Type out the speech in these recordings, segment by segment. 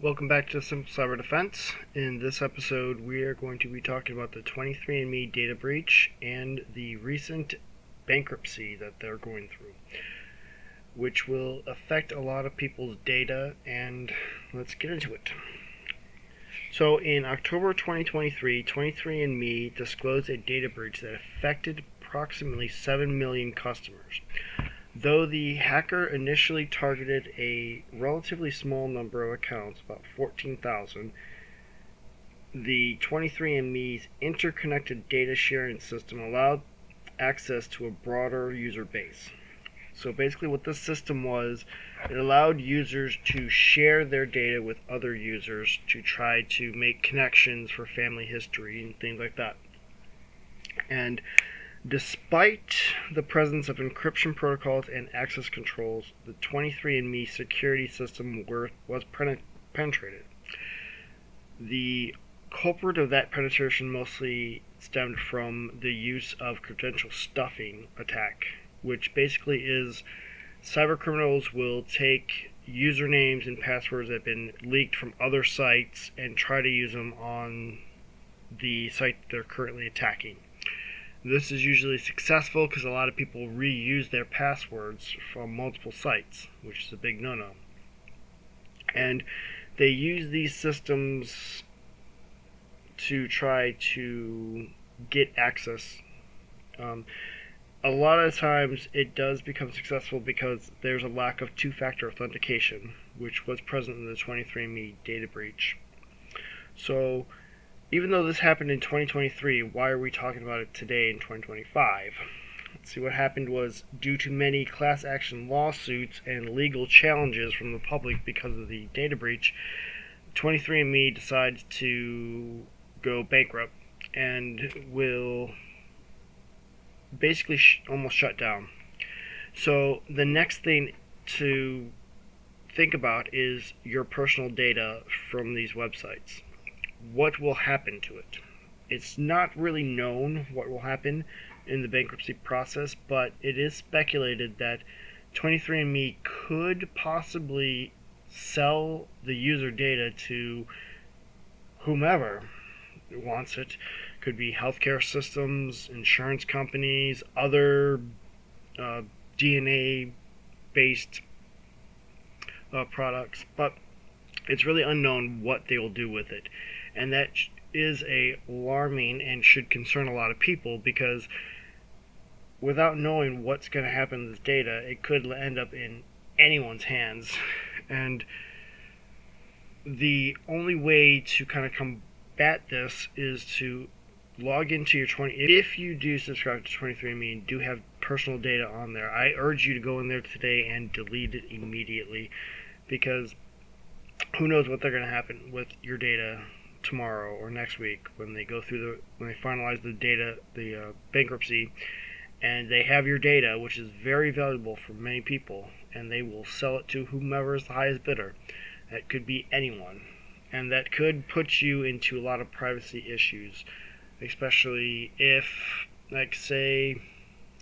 Welcome back to Simple Cyber Defense. In this episode, we are going to be talking about the 23andMe data breach and the recent bankruptcy that they're going through, which will affect a lot of people's data, and let's get into it. So in October 2023, 23andMe disclosed a data breach that affected approximately 7 million customers. Though the hacker initially targeted a relatively small number of accounts, about 14,000, the 23andMe's interconnected data sharing system allowed access to a broader user base. So basically what this system was, it allowed users to share their data with other users to try to make connections for family history and things like that. And despite the presence of encryption protocols and access controls, the 23andMe security system was penetrated. The culprit of that penetration mostly stemmed from the use of credential stuffing attack, which basically is cybercriminals will take usernames and passwords that have been leaked from other sites and try to use them on the site they're currently attacking. This is usually successful because a lot of people reuse their passwords from multiple sites, which is a big no-no. And they use these systems to try to get access. A lot of times it does become successful because there's a lack of two-factor authentication, which was present in the 23andMe data breach. So even though this happened in 2023, why are we talking about it today in 2025? Let's see, what happened was, due to many class action lawsuits and legal challenges from the public because of the data breach, 23andMe decides to go bankrupt and will basically almost shut down. So the next thing to think about is your personal data from these websites. What will happen to it? It's not really known what will happen in the bankruptcy process, but it is speculated that 23andMe could possibly sell the user data to whomever wants it. Could be healthcare systems, insurance companies, other DNA-based products, but it's really unknown what they will do with it. And that is alarming and should concern a lot of people, because without knowing what's going to happen to this data, it could end up in anyone's hands. And the only way to kind of combat this is to log into your if you do subscribe to 23andMe and do have personal data on there, I urge you to go in there today and delete it immediately, because who knows what they're going to happen with your data tomorrow or next week when they go through when they finalize the bankruptcy, and they have your data, which is very valuable for many people, and they will sell it to whomever is the highest bidder. That could be anyone, and that could put you into a lot of privacy issues, especially if, like, say,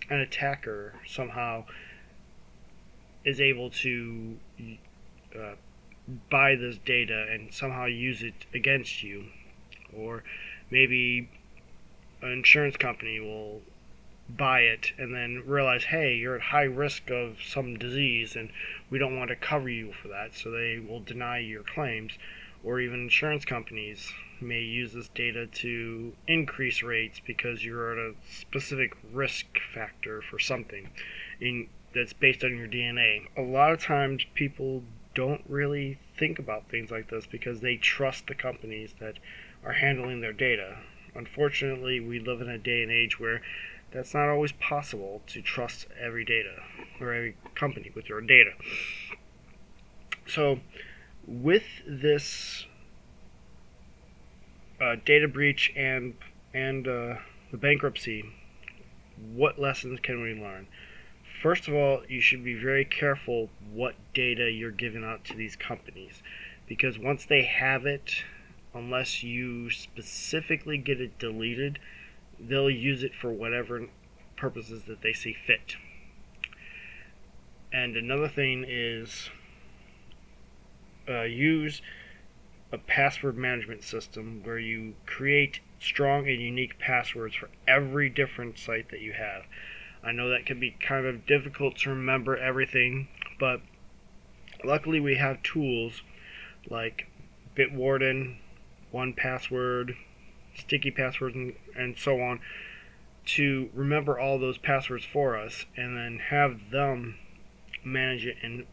an attacker somehow is able to buy this data and somehow use it against you. Or maybe an insurance company will buy it and then realize, hey, you're at high risk of some disease and we don't want to cover you for that, so they will deny your claims. Or even insurance companies may use this data to increase rates because you're at a specific risk factor for something that's based on your DNA. A lot of times people don't really think about things like this because they trust the companies that are handling their data. Unfortunately, we live in a day and age where that's not always possible to trust every data or every company with your data. So with this data breach and the bankruptcy, what lessons can we learn? First of all, you should be very careful what data you're giving out to these companies, because once they have it, unless you specifically get it deleted, they'll use it for whatever purposes that they see fit. And another thing is use a password management system where you create strong and unique passwords for every different site that you have. I know that can be kind of difficult to remember everything, but luckily we have tools like Bitwarden, 1Password, Sticky Passwords, and so on to remember all those passwords for us and then have them manage it and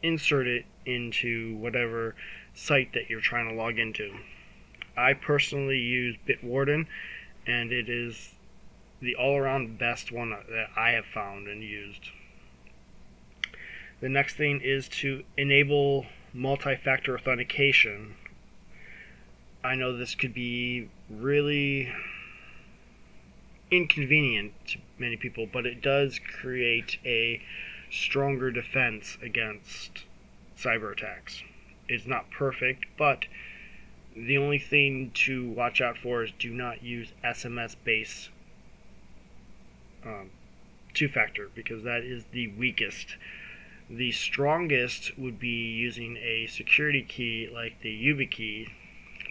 insert it into whatever site that you're trying to log into. I personally use Bitwarden, and it is the all-around best one that I have found and used. The next thing is to enable multi-factor authentication. I know this could be really inconvenient to many people, but it does create a stronger defense against cyber attacks. It's not perfect, but the only thing to watch out for is do not use SMS-based two-factor, because that is the weakest. The strongest would be using a security key like the YubiKey,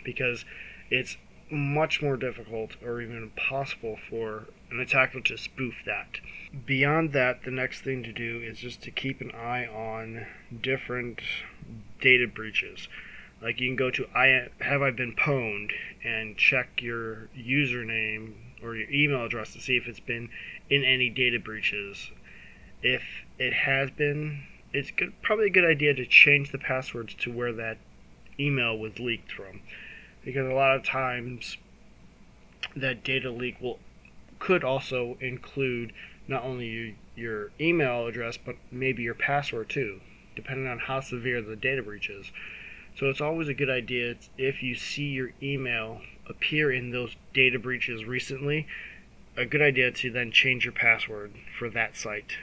because it's much more difficult or even impossible for an attacker to spoof that. Beyond that, the next thing to do is just to keep an eye on different data breaches. Like you can go to Have I Been Pwned and check your username or your email address to see if it's been in any data breaches. If it has been, it's probably a good idea to change the passwords to where that email was leaked from, because a lot of times that data leak could also include not only your email address but maybe your password too, depending on how severe the data breach is. So it's always a good idea, if you see your email appear in those data breaches recently, a good idea to then change your password for that site.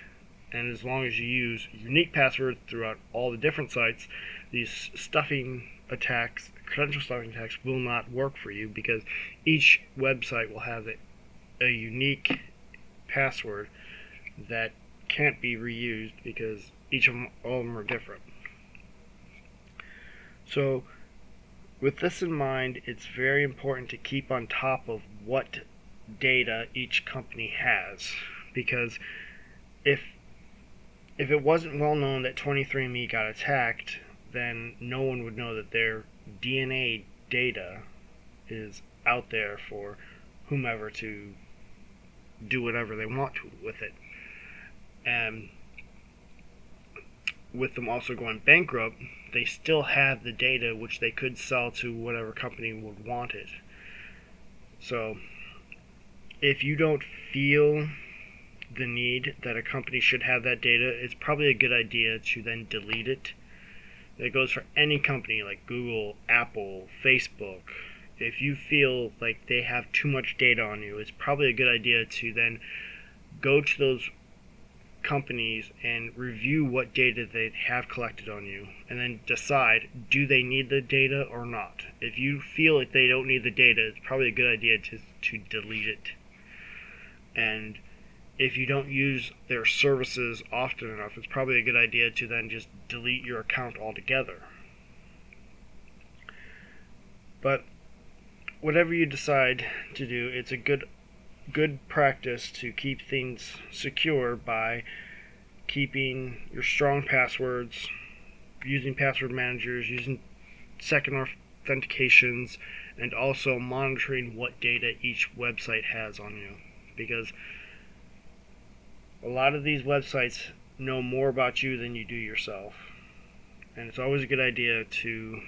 And as long as you use unique passwords throughout all the different sites, these stuffing attacks, credential stuffing attacks, will not work for you, because each website will have a unique password that can't be reused, because all of them are different. So with this in mind, it's very important to keep on top of what data each company has, because if it wasn't well known that 23andMe got attacked, then no one would know that their DNA data is out there for whomever to do whatever they want to with it. And with them also going bankrupt, they still have the data which they could sell to whatever company would want it. So if you don't feel the need that a company should have that data, it's probably a good idea to then delete it. That goes for any company like Google, Apple, Facebook. If you feel like they have too much data on you, it's probably a good idea to then go to those companies and review what data they have collected on you, and then decide, do they need the data or not. If you feel like they don't need the data, it's probably a good idea to delete it. And if you don't use their services often enough, it's probably a good idea to then just delete your account altogether. But whatever you decide to do, it's a good practice to keep things secure by keeping your strong passwords, using password managers, using second authentications, and also monitoring what data each website has on you, because a lot of these websites know more about you than you do yourself. And it's always a good idea to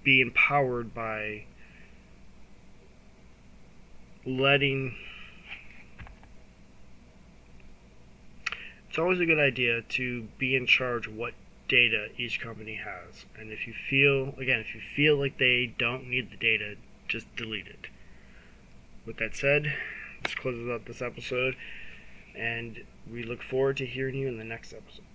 be empowered by it's always a good idea to be in charge of what data each company has. And if you feel like they don't need the data, just delete it. With that said, this closes out this episode, and we look forward to hearing you in the next episode.